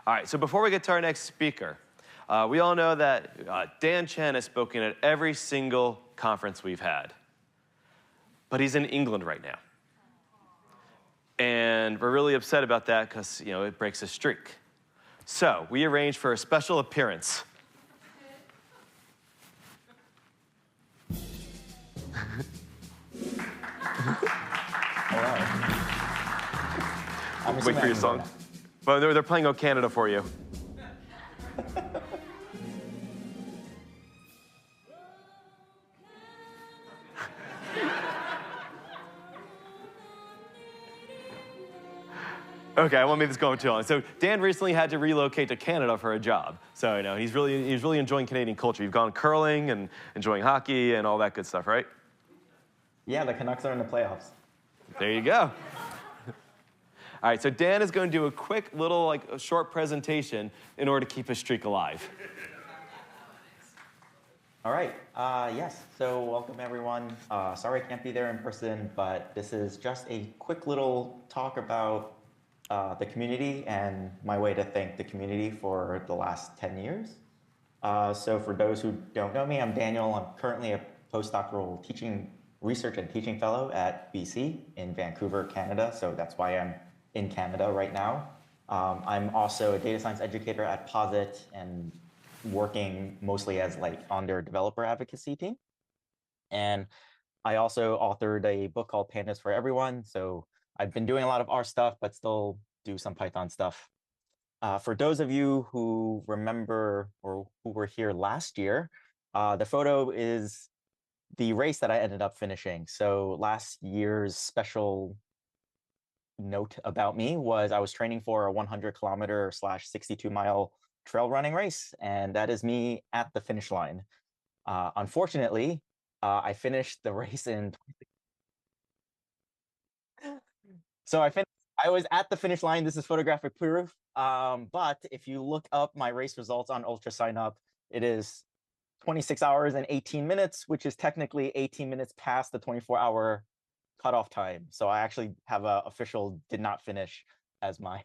All right, so before we get to our next speaker, we all know that Dan Chen has spoken at every single conference we've had. But he's in England right now. And we're really upset about that because, it breaks his streak. So we arranged for a special appearance. Hello. Wait for your song. Well, they're playing O Canada for you. Okay, I won't make this go too long. So Dan recently had to relocate to Canada for a job. So he's really enjoying Canadian culture. You've gone curling and enjoying hockey and all that good stuff, right? Yeah, the Canucks are in the playoffs. There you go. All right, so Dan is going to do a quick little, a short presentation in order to keep his streak alive. All right, yes, so welcome everyone. Sorry I can't be there in person, but this is just a quick little talk about the community and my way to thank the community for the last 10 years. So for those who don't know me, I'm Daniel. I'm currently a postdoctoral research and teaching fellow at BC in Vancouver, Canada. So that's why I'm in Canada right now. I'm also a data science educator at Posit and working mostly as on their developer advocacy team. And I also authored a book called Pandas for Everyone. So I've been doing a lot of R stuff, but still do some Python stuff. For those of you who remember or who were here last year, the photo is the race that I ended up finishing. So last year's special note about me was I was training for a 100-kilometer / 62-mile trail running race, and that is me at the finish line. Unfortunately, I finished the race in. So I was at the finish line. This is photographic proof. But if you look up my race results on Ultra Sign Up, it is 26 hours and 18 minutes, which is technically 18 minutes past the 24-hour cutoff time. So I actually have a official did not finish as my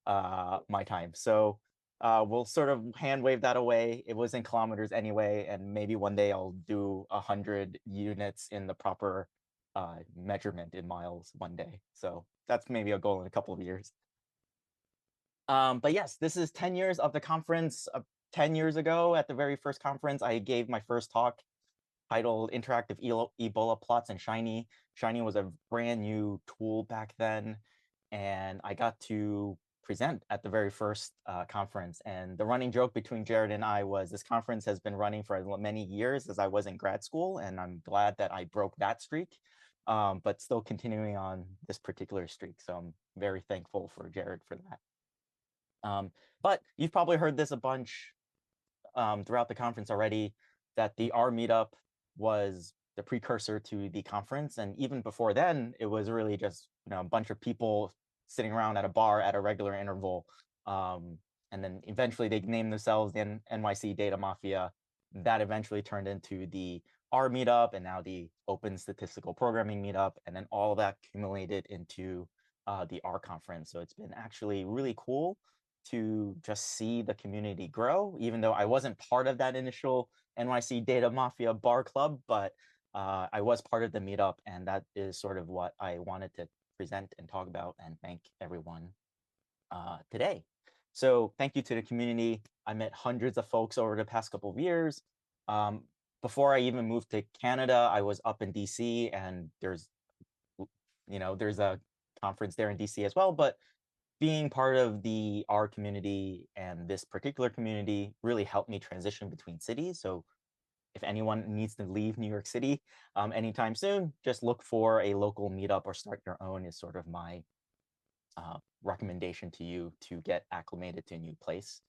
my time. So we'll sort of hand wave that away. It was in kilometers anyway, and maybe one day I'll do 100 units in the proper measurement in miles one day. So that's maybe a goal in a couple of years. But yes, this is 10 years of the conference. 10 years ago at the very first conference, I gave my first talk titled Interactive Ebola Plots in Shiny. Shiny was a brand new tool back then, and I got to present at the very first conference. And the running joke between Jared and I was this conference has been running for many years as I was in grad school, and I'm glad that I broke that streak, but still continuing on this particular streak. So I'm very thankful for Jared for that. But you've probably heard this a bunch throughout the conference already, that the R meetup was the precursor to the conference. And even before then, it was really just a bunch of people sitting around at a bar at a regular interval. And then eventually they named themselves the NYC Data Mafia. That eventually turned into the R meetup and now the Open Statistical Programming meetup. And then all that accumulated into the R conference. So it's been actually really cool to just see the community grow, even though I wasn't part of that initial NYC Data Mafia bar club, but I was part of the meetup, and that is sort of what I wanted to present and talk about and thank everyone today. So thank you to the community. I met hundreds of folks over the past couple of years. Before I even moved to Canada, I was up in DC, and there's a conference there in DC as well, but being part of the R community and this particular community really helped me transition between cities. So if anyone needs to leave New York City anytime soon, just look for a local meetup or start your own is sort of my recommendation to you to get acclimated to a new place.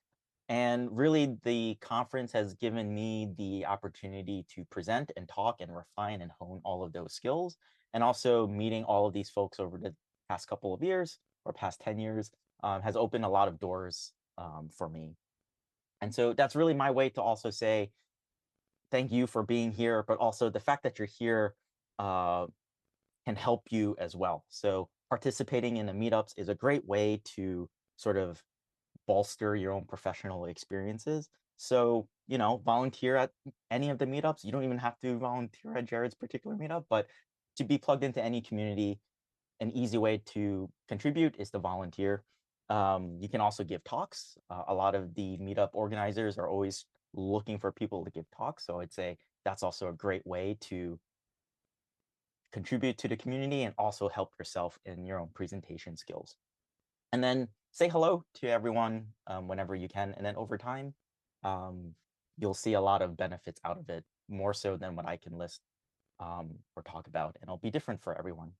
And really, the conference has given me the opportunity to present and talk and refine and hone all of those skills. And also meeting all of these folks over the past couple of years or past 10 years has opened a lot of doors for me. And so that's really my way to also say thank you for being here, but also the fact that you're here can help you as well. So participating in the meetups is a great way to sort of bolster your own professional experiences. So, volunteer at any of the meetups. You don't even have to volunteer at Jared's particular meetup, but to be plugged into any community, an easy way to contribute is to volunteer. You can also give talks. A lot of the meetup organizers are always looking for people to give talks. So I'd say that's also a great way to contribute to the community and also help yourself in your own presentation skills. And then say hello to everyone whenever you can. And then over time, you'll see a lot of benefits out of it, more so than what I can list or talk about. And it'll be different for everyone.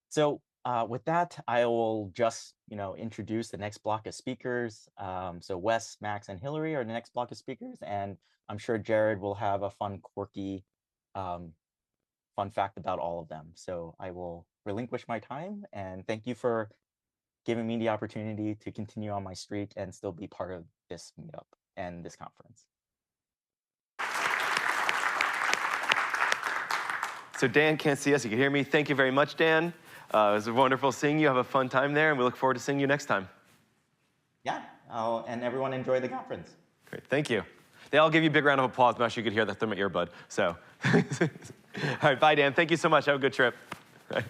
So with that, I will just introduce the next block of speakers. So Wes, Max, and Hillary are the next block of speakers. And I'm sure Jared will have a fun, quirky fun fact about all of them. So I will relinquish my time and thank you for giving me the opportunity to continue on my streak and still be part of this meetup and this conference. So Dan can't see us, you can hear me. Thank you very much, Dan. It was wonderful seeing you. Have a fun time there, and we look forward to seeing you next time. Yeah, and everyone enjoy the conference. Great, thank you. They all give you a big round of applause. I'm not sure you could hear that through my earbud. So, all right, bye, Dan. Thank you so much. Have a good trip. Bye.